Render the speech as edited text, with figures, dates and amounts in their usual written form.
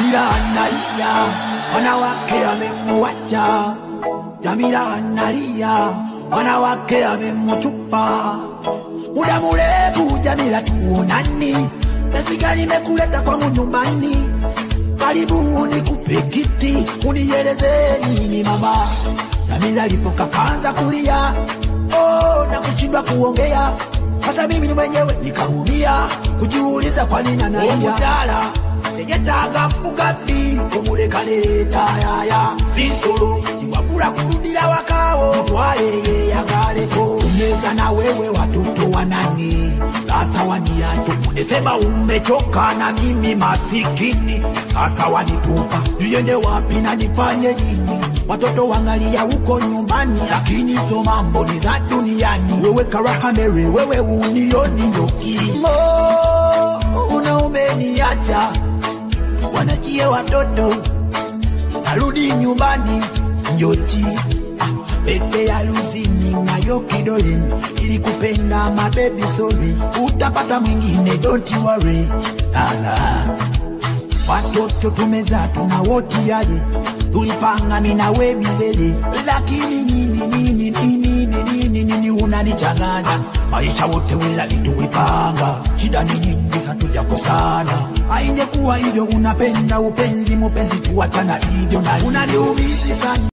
Jamila analia, wanawake amemwacha. Jamila analia, wanawake amemtupa. Muda mrefu Jamila tuonani, nasikia nimekuleta kwangu nyumbani. Karibu nikupe kiti, unieleze nini mama. Jamila alipoka kaanza kulia, na kushindwa kuongea. Hata mimi mwenyewe nikaumia, kujiuliza kwa nini analia. Mujala sejetaga mfugabi, kumuleka leta yaya. Sisolo niwakula kurudila wakao, mtwale yagaleko. Umeza na wewe watoto wanani, sasa waniacho. Unesema umechoka na mimi masikini, sasa wanitupa. Niende wapi na nifanye nini? Watoto wangalia huko nyumbani, lakini so mambo ni za duniani. Wewe karahamere, wewe unioni nyoki. Umeniacha, wanachie watoto, narudi nyumbani nyochi. Pete ya luzini na yo kidole, ilikupenda my baby sorry. Utapata mwingine don't worry. Watoto tumeza tunawoti yale, tulipanga mina we milele. Lakini nini unanichanganya. Maisha wote wila lituwipanga, shida ni nyingi hatujakosana. Haingekuwa hivyo unapenda upenzi mupenzi, tuachana hivyo na unaniumizi sana.